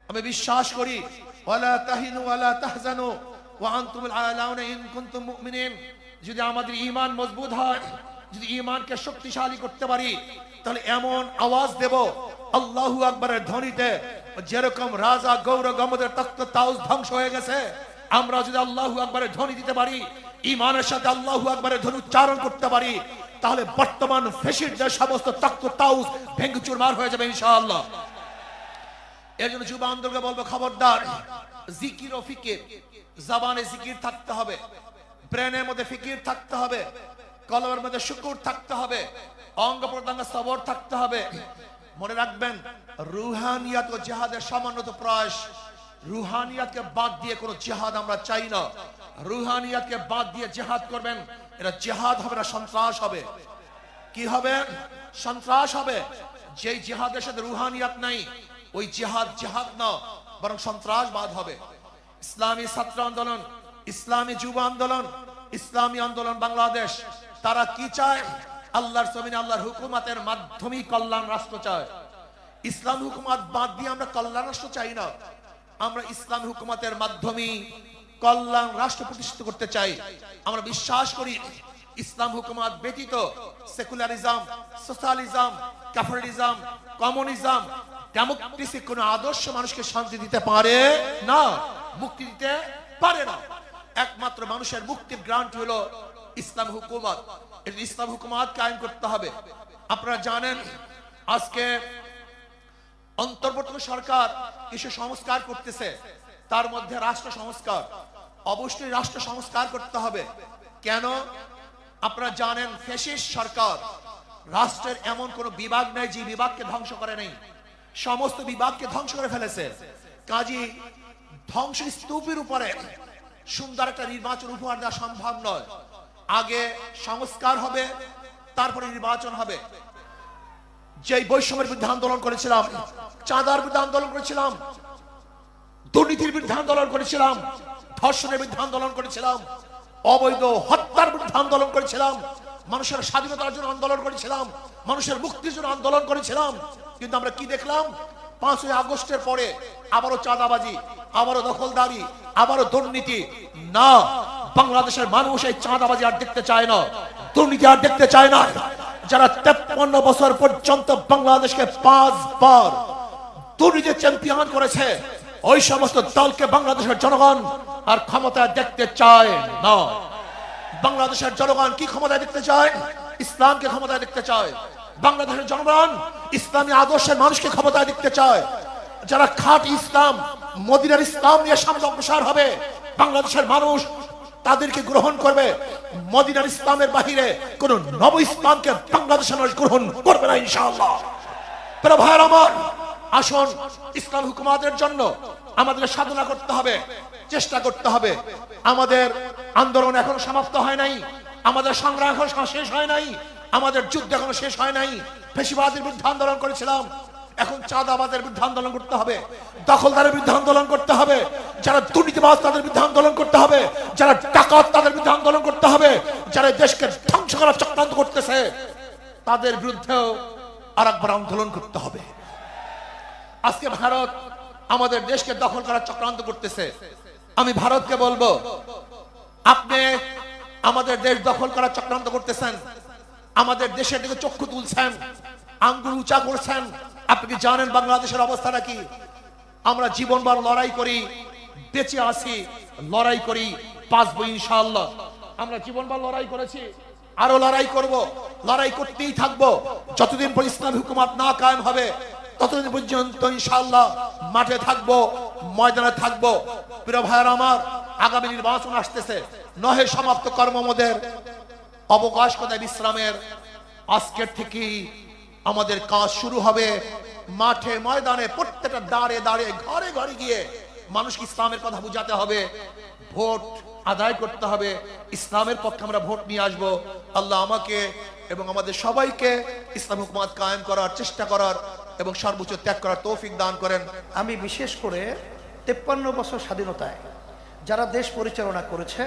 আমি বিশ্বাস করি ওয়ালা তাহিনু ওয়ালা তাহজানু ওয়া আনতুমুল আ'লাউনা ইন কুনতুম মুমিনিন। যদি আমাদের ঈমান মজবুত হয়, যদি ঈমানকে শক্তিশালী করতে পারি, তাহলে এমন আওয়াজ দেব আল্লাহু আকবারের ধ্বনিতে, যেরকম রাজা গৌর গমদের তখ্ত তাউস ধ্বংস হয়ে গেছে, আমরা যদি আল্লাহু আকবারের ধ্বনি দিতে পারি, ঈমানের সাথে আল্লাহু আকবারের ধ্বনি উচ্চারণ করতে পারি, তাহলে বর্তমান ফ্যাসিস্টদের সমস্ত তখ্ত তাউস ভেঙে চুরমার হয়ে যাবে ইনশাআল্লাহ। এর জন্য যুব আন্দোলনকে বলবো, খবরদার, জিকির ও ফিকির, জবানে জিকির থাকতে হবে, ব্রেনের মধ্যে ফিকির থাকতে হবে, কলমের মধ্যে শুকুর থাকতে হবে, অঙ্গ প্রত্যঙ্গ সবর থাকতে হবে। মনে রাখবেন, রুহানিয়াত ও জিহাদের সামান্যত প্রয়াস। রুহানিয়াতকে বাদ দিয়ে কোনো জিহাদ আমরা চাই না। রুহানিয়াতকে বাদ দিয়ে জিহাদ করবেন, এটা জিহাদ হবে না, সন্ত্রাস হবে। কি হবে? সন্ত্রাস হবে। যেই জিহাদের সাথে রুহানিয়াত নাই, ওই জিহাদ জিহাদ না, বরং সন্ত্রাসবাদ হবে। ইসলামী ছাত্র আন্দোলন, ইসলামী যুব আন্দোলন, ইসলামী আন্দোলন বাংলাদেশ, তারা কি চায়? আল্লাহর জমিনে আল্লাহর হুকুমতের মাধ্যমে কল্যাণ রাষ্ট্র চায়। ইসলাম হুকুমত বাদ দিয়ে আমরা কল্যাণ রাষ্ট্র চাই না। আমরা ইসলাম হুকুমতের মাধ্যমে কল্যাণ রাষ্ট্র প্রতিষ্ঠিত করতে চাই। আমরা বিশ্বাস করি ইসলাম হুকুমত ব্যতীত secularism, socialism, capitalism, communism, democracy কোন আদর্শ মানুষকে শান্তি দিতে পারে না, মুক্তি দিতে পারে না। একমাত্র মানুষের মুক্তির গ্রান্ট হলো ইসলাম হুকুমত। এই ইসলাম হুকুমত কায়েম করতে হবে। আপনারা জানেন, আজকে অন্তর্বর্তী সরকার কিছু সংস্কার করতেছে, তার মধ্যে রাষ্ট্র সংস্কার। অবশ্যই রাষ্ট্র সংস্কার করতে হবে। কেন? আপনারা জানেন, ফ্যাসিস্ট সরকার, রাষ্ট্রের এমন কোন বিভাগ নাই যে বিভাগকে ধ্বংস করে নাই, সমস্ত বিভাগকে ধ্বংস করে ফেলেছে। কাজী ধ্বংস স্তূপের উপরে সুন্দর একটা নির্বাচন উপহার দেওয়া সম্ভব নয়। আগে সংস্কার হবে, তারপরে নির্বাচন হবে। যে বৈষম্যের বিরুদ্ধে আন্দোলন করেছিলাম, চাঁদার বিরুদ্ধে আন্দোলন করেছিলাম, দুর্নীতির বিরুদ্ধে আন্দোলন করেছিলাম, ধর্ষণের বিরুদ্ধে আন্দোলন করেছিলাম, অবৈধ হত্যার বিরুদ্ধে আন্দোলন করেছিলাম, মানুষের স্বাধীনতার জন্য আন্দোলন করেছিলাম, মানুষের মুক্তির জন্য আন্দোলন করেছিলাম। কিন্তু আমরা কি দেখলাম? 5ই আগস্টের পরে আবারও চাঁদাবাজি, আবারও দখলদারি, আবারও দুর্নীতি। না, বাংলাদেশের মানুষ এই চাঁদাবাজি আর দেখতে চায় না, দুর্নীতি আর দেখতে চায় না। যারা 53 বছর পর্যন্ত বাংলাদেশকে 5 বার দুর্নীতির চ্যাম্পিয়ন করেছে, ওই সমস্ত দলকে বাংলাদেশের জনগণ আর ক্ষমতায় দেখতে চায় না। বাংলাদেশের জনগণ কি ক্ষমতায় দেখতে চায়? ইসলামকে ক্ষমতায় দেখতে চায়। বাংলাদেশের জনগণ ইসলামী আদর্শের মানুষকে ক্ষমতায় দেখতে চায়। যারা খাঁটি ইসলাম, মদিনার ইসলাম নিয়ে সামনে অগ্রসর হবে, বাংলাদেশের মানুষ তাদেরকে গ্রহণ করবে। মদিনার ইসলামের বাহিরে কোন নব ইসলামকে বাংলাদেশের মানুষ গ্রহণ করবে না ইনশাআল্লাহ। প্রিয় ভাইরা আমার, আসুন ইসলাম হুকুমতের জন্য আমাদের সাধনা করতে হবে, চেষ্টা করতে হবে। আমাদের আন্দোলন এখনো সমাপ্ত হয় নাই, আমাদের সংগ্রাম এখনো শেষ হয় নাই, আমাদের যুদ্ধ এখনো শেষ হয় নাই। ফ্যাসিবাদের বিরুদ্ধে আন্দোলন করেছিলাম, এখন চাঁদাবাজের বিরুদ্ধে আন্দোলন করতে হবে, দখলদারের বিরুদ্ধে আন্দোলন করতে হবে, যারা দুর্নীতিবাজ তাদের বিরুদ্ধে আন্দোলন করতে হবে, যারা ডাকাত তাদের বিরুদ্ধে আন্দোলন করতে হবে, যারা দেশকে ধ্বংস করার চক্রান্ত করতেছে তাদের বিরুদ্ধেও আরেকবার আন্দোলন করতে হবে। আজকে ভারত আমাদের দেশকে দখল করার চক্রান্ত করতেছে। আমি ভারতকে বলবো, আপনি আমাদের দেশ দখল করার চক্রান্ত করতেছেন, আমাদের দেশের দিকে চক্ষু তুলছেন, আঙ্গুল উঁচা করছেন। আপনি কি জানেন বাংলাদেশের অবস্থাটা কি? আমরা জীবনভর লড়াই করি, বেঁচে আছি, লড়াই করি, বাঁচবো ইনশাআল্লাহ। আমরা জীবনভর লড়াই করেছি, আরো লড়াই করব, লড়াই করতেই থাকবো। যতদিন পর্যন্ত ইসলামী হুকুমত না কায়েম হবে, ততদিন পর্যন্ত ইনশাআল্লাহ মাঠে থাকবো, ময়দানে থাকবো। প্রিয় ভাইয়েরা আমার, আগামী নির্বাচন আসতেছে, নহে সমাপ্ত কর্মমদের অবকাশ কোথায় বিশ্রামের। আজকের থেকেই আমাদের কাজ শুরু হবে। মাঠে ময়দানে প্রত্যেকটা দাঁড়ে দাঁড়ে ঘরে ঘরে গিয়ে মানুষকে ইসলামের কথা বুঝাতে হবে, ভোট আদায় করতে হবে, ইসলামের পক্ষে আমরা ভোট নিয়ে আসবো। আল্লাহ আমাকে এবং আমাদের সবাইকে ইসলাম হুকুমত কায়েম করার চেষ্টা করার এবং সর্বোচ্চ ত্যাগ করার তৌফিক দান করেন। আমি বিশেষ করে 53 বছর স্বাধীনতায় যারা দেশ পরিচালনা করেছে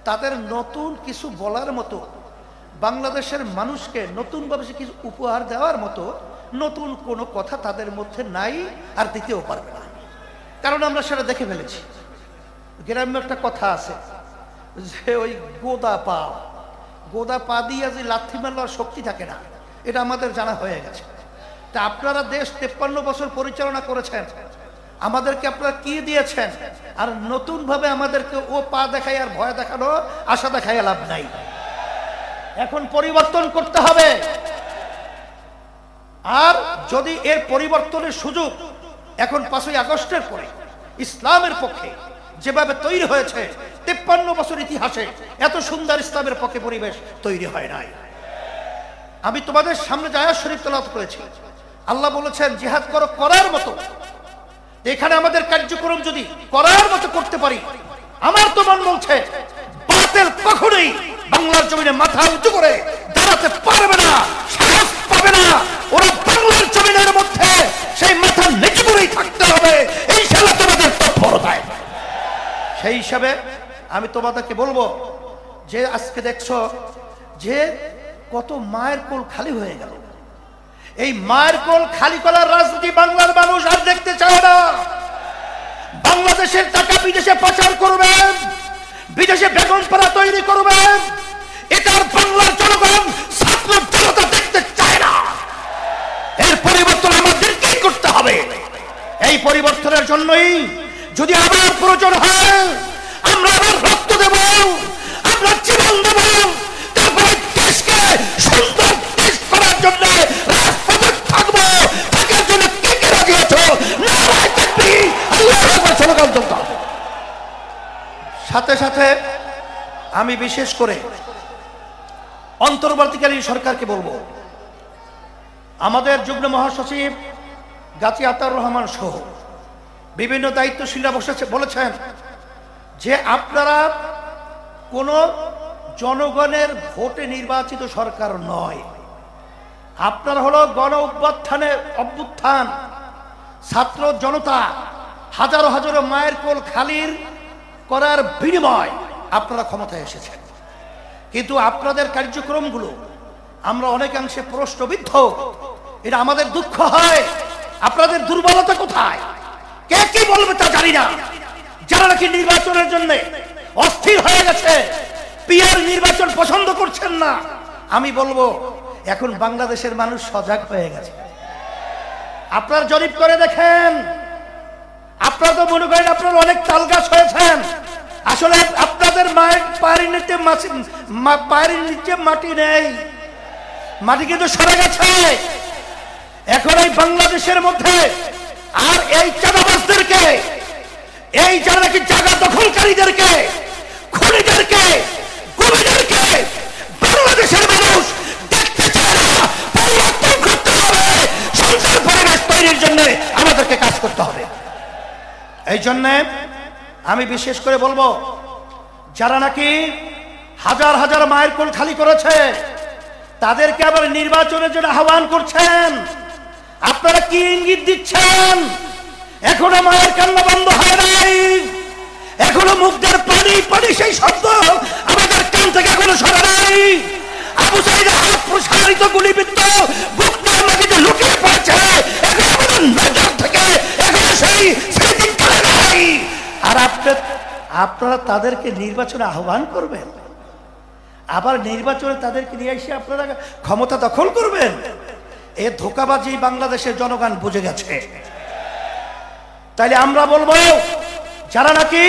তাদের নতুন কিছু বলার মতো, বাংলাদেশের মানুষকে নতুনভাবে কিছু উপহার দেওয়ার মতো নতুন কোনো কথা তাদের মধ্যে নাই, আর দিতেও পারবে না। কারণ আমরা সেটা দেখে ফেলেছি। গ্রাম্য একটা কথা আছে যে ওই গোদা পা দিয়ে যে লাথি মারবার শক্তি থাকে না, এটা আমাদের জানা হয়ে গেছে। তা আপনারা দেশ 53 বছর পরিচালনা করেছেন, আমাদেরকে আপনারা কি দিয়েছেন? আর নতুন ভাবে আমাদেরকে ও পা দেখাই আর ভয় দেখানো, আশা দেখাই লাভ নাই। এখন পরিবর্তন করতে হবে। আর যদি এর পরিবর্তনের সুযোগ এখন 5ই আগস্টের পরে ইসলামের পক্ষে যেভাবে তৈরি হয়েছে, 53 বছর ইতিহাসে এত সুন্দর ইসলামের পক্ষে পরিবেশ তৈরি হয় নাই। আমি তোমাদের সামনে আয়াত শরীফ তেলাওয়াত করেছি, আল্লাহ বলেছেন জিহাদ করো করার মতো। এখানে আমাদের কার্যক্রম যদি করার মতো করতে পারি, আমার তো মন বলছে বাতিল কখনোই বাংলার জমিনে মাথা উঁচু করে দাঁড়াতে পারবে না, সাহস পাবে না। ওরা বাংলার জমিনের মধ্যে সেই মাথা নিচু করেই থাকতে হবে, এই শালা তোমাদের তৎপরতায়। সেই হিসাবে আমি তোমাদেরকে বলবো যে আজকে দেখছো যে কত মায়ের কোল খালি হয়ে গেল। এই মায়ের কোল খালি করার রাজনীতি বাংলার মানুষ আর দেখতে চায় না। বাংলাদেশের টাকা বিদেশে পাচার করবেন, বিদেশে বেগম পাড়া তৈরি করবেন, এটার বাংলার জনগণ ছাত্র জনতা দেখতে চায় না। এর পরিবর্তন আমাদেরকেই করতে হবে। এই পরিবর্তনের জন্যই যদি আবার প্রয়োজন হয় আমরা আবার রক্ত দেব, আমরা জীবন দেব, তারপরে দেশকে সুন্দর দেশ করার জন্য রাজপথে থাকবো। থাকার জন্য কে কে রাজি আছো? নারায়ে তাকবীর, আল্লাহু আকবার, স্লোগান তুলতে হবে। সাথে সাথে আমি বিশেষ করে অন্তর্বর্তীকালীন সরকারকে বলবো, আমাদের যুগ্ম মহাসচিব গাজী আতাউর রহমান সহ বিভিন্ন দায়িত্বশীলরা বলেছেন যে আপনারা কোন জনগণের ভোটে নির্বাচিত সরকার নয়, আপনারা হলো গণ অভ্যুত্থান, ছাত্র জনতা হাজারো হাজারো মায়ের কোল খালির করার বিনিময় আপনারা ক্ষমতায় এসেছেন। কিন্তু আপনাদের কার্যক্রমগুলো আমরা অনেকাংশে প্রশ্নবিদ্ধ। এটা আমাদের দুঃখ হয়। আপনাদের দুর্বলতা কোথায়? কে কি বলবে তা জানি না। যারা নাকি নির্বাচনের জন্য অস্থির হয়ে গেছে, পিয়ার নির্বাচন পছন্দ করছেন না, আমি বলবো এখন বাংলাদেশের মানুষ সজাগ হয়ে গেছে। আপনারা জরিপ করে দেখেন, আপনারা তো মনে করেন আপনারা অনেক তালগাছ হয়েছেন। আসলে আপনাদের পায়ের নিচে মাটি নেই, মাটি কিন্তু সরে গেছে। এখন এই বাংলাদেশের মধ্যে আর এই চাঁদাবাজদেরকে, এই যারা নাকি জায়গা দখলকারীদেরকে, খুনিদেরকে, গুমিদেরকে বাংলাদেশের মানুষ দেখতে চায় না। পরিবর্তন করতে হবে, সুন্দর পরিবেশ তৈরির জন্য আমাদেরকে কাজ করতে হবে। এই জন্য আমি বিশেষ করে বলবো, যারা নাকি হাজার হাজার মায়ের কোল খালি করেছে তাদেরকে আবার নির্বাচনের জন্য আহ্বান করছেন। আপনারা কি ইঙ্গিত দিচ্ছেন? এখনো মায়ের কান্না বন্ধ হয় নাই, এখনো মুখদের পানি পানি সেই শব্দ আমাদের কান থেকে এখনো সরে নাই। আবু সাইদের হাত প্রসারিত গুলিবিদ্ধ বুকটা মাটিতে লুকিয়ে পড়ছে, এখন আমাদের নজর থেকে এখনো সেই দিন চলে নাই। আর আপনারা তাদেরকে নির্বাচনে আহ্বান করবেন, আবার নির্বাচনে তাদেরকে নিয়ে এসে আপনারা ক্ষমতা দখল করবেন। এ ধোঁকাবাজি বাংলাদেশের জনগণ বুঝে গেছে। তাইলে আমরা বলবো, যারা নাকি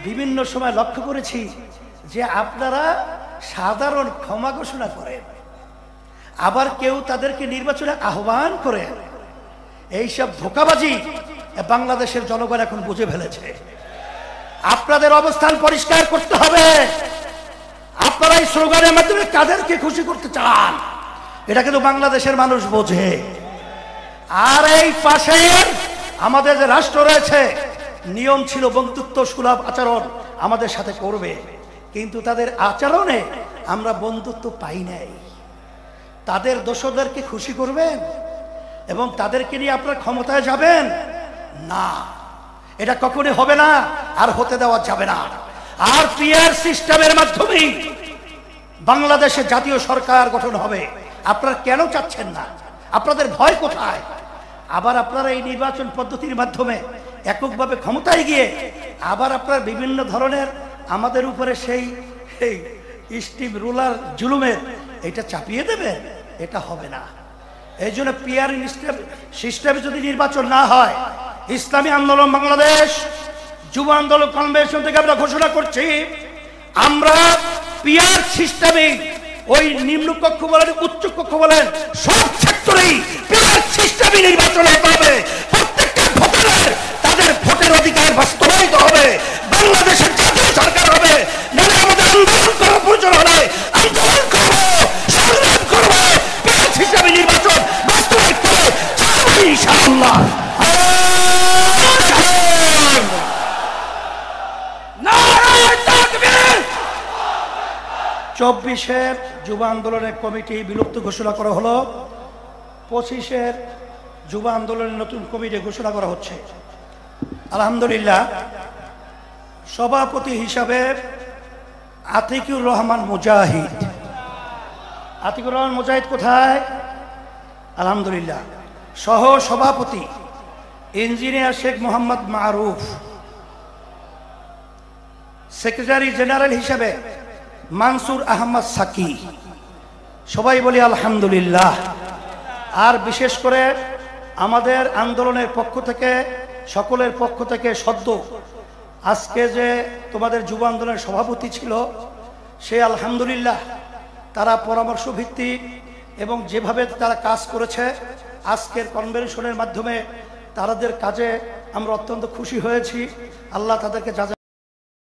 বিভিন্ন সময় লক্ষ্য করেছি যে আপনারা সাধারণ ক্ষমা ঘোষণা করেন, আবার কেউ তাদেরকে নির্বাচনে আহ্বান করেন, এইসব ধোঁকাবাজি বাংলাদেশের জনগণ এখন বুঝে ফেলেছে। আপনাদের অবস্থান পরিষ্কার করতে হবে। আপনারা এই স্লোগানের মাধ্যমে কাদেরকে খুশি করতে চান এটা কিন্তু বাংলাদেশের মানুষ বোঝে। আর এই পাশে আমাদের যে রাষ্ট্র রয়েছে, নিয়ম ছিল বন্ধুত্ব সুলভ আচরণ আমাদের সাথে করবে, কিন্তু তাদের আচরণে আমরা বন্ধুত্ব পাই নাই। তাদের দোষদেরকে খুশি করবেন এবং তাদেরকে নিয়ে আপনারা ক্ষমতায় যাবেন না, এটা কখনোই হবে না, আর হতে দেওয়া যাবে না। আর পিআর সিস্টেমের মাধ্যমেই বাংলাদেশে জাতীয় সরকার গঠন হবে। আপনারা কেন চাচ্ছেন না? আপনাদের ভয় কোথায়? আবার আপনারা এই নির্বাচন পদ্ধতির মাধ্যমে এককভাবে ক্ষমতায় গিয়ে আবার আপনার বিভিন্ন ধরনের আমাদের উপরে সেই স্টিম রুলার জুলুমের এটা চাপিয়ে দেবে, এটা হবে না। এই জন্য পিয়ার সিস্টেমে যদি নির্বাচন না হয়, ইসলামী আন্দোলন বাংলাদেশ যুব আন্দোলন কনভেনশন থেকে আমরা ঘোষণা করছি, আমরা পিয়ার সিস্টেমে ওই নিম্ন কক্ষ বলেন উচ্চ কক্ষ বলেন সব সেক্টরেই পিয়ার সিস্টেমে নির্বাচন হতে হবে। প্রত্যেকটা ভোটারের তাদের ভোটের অধিকার বাস্তবায়িত হবে, বাংলাদেশের জাতীয় সরকার হবে। নাহলে আমাদের আন্দোলন করার প্রয়োজন হলে আন্দোলন করবো, সংগ্রাম করবো, পিয়ার সিস্টেমে নির্বাচন বাস্তবায়িত করে ইনশাআল্লাহ। 24-এর যুব আন্দোলনের কমিটি বিলুপ্ত ঘোষণা করা হলো, 25-এর যুব আন্দোলনের নতুন কমিটি ঘোষণা করা হচ্ছে। আলহামদুলিল্লাহ, সভাপতি হিসাবে আতিকুর রহমান মুজাহিদ। আতিকুর রহমান মুজাহিদ কোথায়? আলহামদুলিল্লাহ। সহ সভাপতি ইঞ্জিনিয়ার শেখ মোহাম্মদ মারুফ। সেক্রেটারি জেনারেল হিসাবে মানসুর আহমদ সাকি। সবাই বলি আলহামদুলিল্লাহ। আর বিশেষ করে আমাদের আন্দোলনের পক্ষ থেকে, সকলের পক্ষ থেকে সদ্য আজকে যে তোমাদের যুব আন্দোলনের সভাপতি ছিল, সে আলহামদুলিল্লাহ তারা পরামর্শ ভিত্তিক এবং যেভাবে তারা কাজ করেছে আজকের কনভেনশনের মাধ্যমে তাদের কাজে আমরা অত্যন্ত খুশি হয়েছি। আল্লাহ তাদেরকে যা